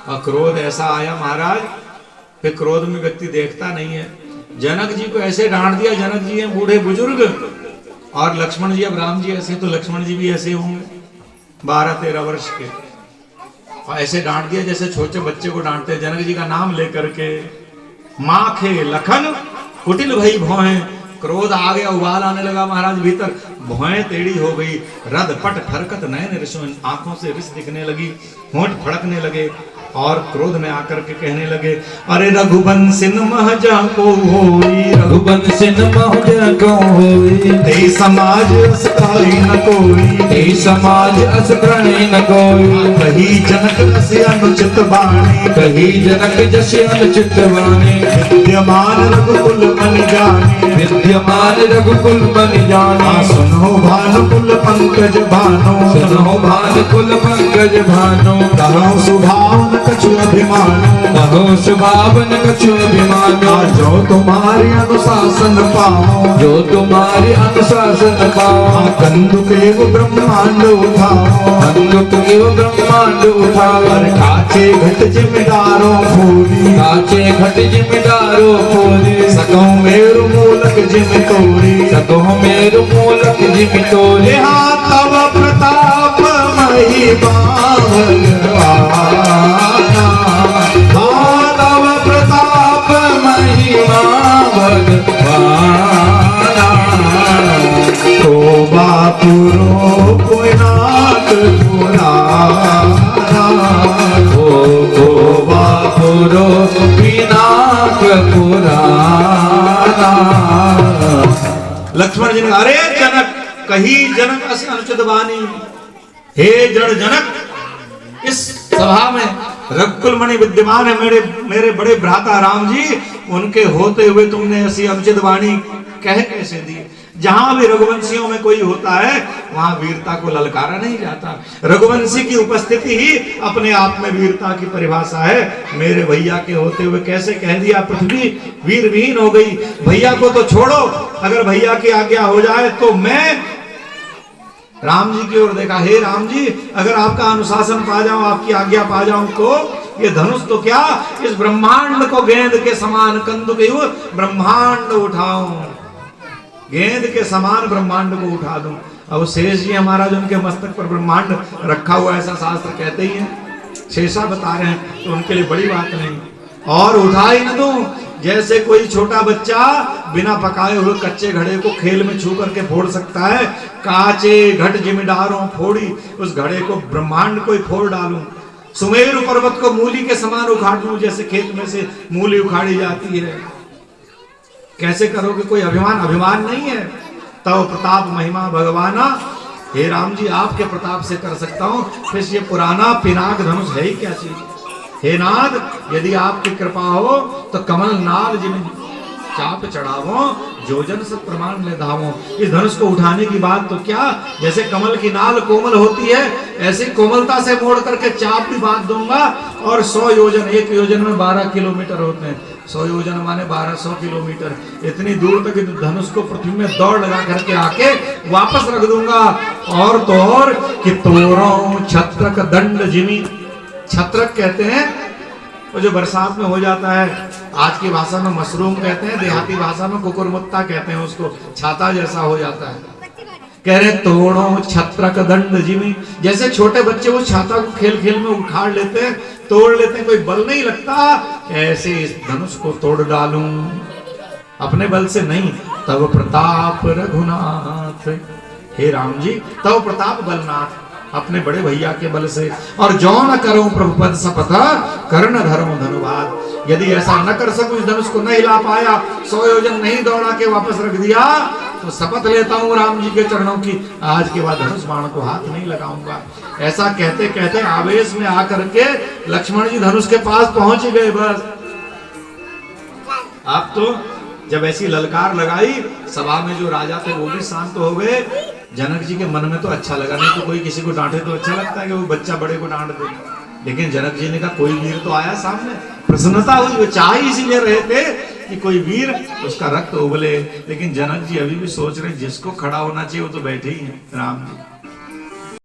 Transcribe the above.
और क्रोध ऐसा आया महाराज, फिर क्रोध में व्यक्ति देखता नहीं है। जनक जी को ऐसे डांट दिया, जनक जी हैं बूढ़े बुजुर्ग, और लक्ष्मण जी, अब राम जी ऐसे तो लक्ष्मण जी भी ऐसे होंगे 12-13 वर्ष के, और ऐसे डांट दिया जैसे छोटे बच्चे को डांटते। जनक जी का नाम लेकर के, माँ खे लखन कुटिल भई भौहें, क्रोध आ गया, उबाल आने लगा महाराज भीतर, भौहें टेढ़ी हो गई, रद पट फरकत नयन रिसों, आंखों से रिस दिखने लगी, होंठ फड़कने लगे, और क्रोध में आकर के कहने लगे, अरे रघुवंशिन महजा को होई, रघुवंशिन महजा को होई, तेई समाज असकाई न कोई, तेई समाज असकाई न कोई, कही जनक जस अनुचित बाणी, कही जनक जस अनुचित बाणी, विद्यमान रघुकुल मन जाने, विद्यमान रघुकुल मन जाने, सुनो भानुकुल पंकज भानो, सुनो भानुकुल पंकज भानो, कहो सुभावन कछु अभिमानो, कहो सुभावन कछु अभिमानो, जो तुम्हारे अनुशासन पाओ, जो तुम्हारे अनुशासन पाओ, कंदुक एवं ब्रह्मांड उठाओ, कंदुक एवं ब्रह्मांड उठाओ, काचे घट जिम्मेदारों फूली, काचे घट जिम्मेदारों फूली, सको मेरु मूलक जिम तोरी, सको मेरु मूलक जिम तोरी, तव प्रताप महिमा भगवाना, तव प्रताप महिमा भगवाना, तो बापुरो कोई नाथ पुराना, ओ बापुरो विनाक पुराना। लक्ष्मण जी ने, अरे जनक, कही जनक अस अनुचित बानी, हे जड़ जनक, इस सभा में रघुकुल मणि विद्यमान है, मेरे बड़े भ्राता राम जी, उनके होते हुए तुमने ऐसी अनुचित वाणी कह कैसे दी? जहां भी रघुवंशियों में कोई होता है वहां वीरता को ललकारा नहीं जाता। रघुवंशी की उपस्थिति ही अपने आप में वीरता की परिभाषा है। मेरे भैया के होते हुए कैसे कह दिया, पृथ्वी वीर विहीन हो गई। भैया को तो छोड़ो, अगर भैया की आज्ञा हो जाए तो मैं राम जी की ओर देखा, हे राम जी, अगर आपका अनुशासन पा जाऊं, आपकी आज्ञा पा जाऊं, तो ये धनुष तो क्या, इस ब्रह्मांड को गेंद के समान कंदुक ब्रह्मांड उठाऊं, गेंद के समान ब्रह्मांड को उठा दूं। अब शेष जी हमारा जो उनके मस्तक पर ब्रह्मांड रखा हुआ, ऐसा शास्त्र कहते ही है, शेषा बता रहे हैं, तो उनके लिए बड़ी बात नहीं। और उठा ही न दूं, जैसे कोई छोटा बच्चा बिना पकाए हुए कच्चे घड़े को खेल में छू करके फोड़ सकता है, काचे घट जिम्मेदारों फोड़ी, उस घड़े को ब्रह्मांड को ही फोड़ डालूं। सुमेरु पर्वत को मूली के समान उखाड़ दूं, जैसे खेत में से मूली उखाड़ी जाती है। कैसे करोगे? कोई अभिमान नहीं है। तव प्रताप महिमा भगवाना, हे राम जी, आपके प्रताप से कर सकता हूं, फिर ये पुराना पिनाक धनुष है ही क्या चीज? हे नाथ, यदि आपकी कृपा हो तो कमल नाल जिन चाप चढ़ावो, जोजन से प्रमाण ले धावो। इस धनुष को उठाने की बात तो क्या, जैसे कमल की नाल कोमल होती है, ऐसी कोमलता से मोड़ करके चाप भी बांध दूंगा। और 100 योजन, 1 योजन में 12 किलोमीटर होते हैं, 100 योजन माने 1200 किलोमीटर, इतनी दूर तक धनुष को पृथ्वी में दौड़ लगा करके आके वापस रख दूंगा। और तो और कि तोरों छत्रक दंड जिमी, छत्रक कहते हैं वो जो बरसात में हो जाता है, आज की भाषा में मशरूम कहते हैं, देहाती भाषा में कुकुरमुत्ता कहते हैं, उसको छाता जैसा हो जाता है। कह रहे तोड़ो छत्रक दंड जिमी, जैसे छोटे बच्चे वो छाता को खेल खेल में उखाड़ लेते हैं, तोड़ लेते हैं, कोई बल नहीं लगता, ऐसे इस धनुष को तोड़ डालूं अपने बल से नहीं। तब प्रताप रघुनाथ, हे राम जी, तब प्रताप बलनाथ, अपने बड़े भैया के बल से। और जो न करूं प्रभुपद शपथ, कर्ण धर्म धनुवाद, यदि ऐसा न कर सकूं, इस धनुष को नहीं ला पाया, 100 योजन नहीं दौड़ा के वापस रख दिया, तो शपथ लेता हूं राम जी के चरणों की, आज के बाद धनुष बाण को हाथ नहीं लगाऊंगा। ऐसा कहते कहते आवेश में आकर के लक्ष्मण जी धनुष के पास पहुंच गए। बस आप तो जब ऐसी ललकार लगाई, सभा में जो राजा थे वो भी शांत हो गए। जनक जी के मन में तो अच्छा लगा, नहीं तो कोई किसी को डांटे तो अच्छा लगता है कि वो बच्चा बड़े को डांट दे, लेकिन जनक जी ने कहा कोई वीर तो आया सामने, प्रसन्नता हुई। वो चाह इसीलिए रहे थे कि कोई वीर, उसका रक्त उबले, लेकिन जनक जी अभी भी सोच रहे जिसको खड़ा होना चाहिए वो तो बैठे ही हैं राम जी।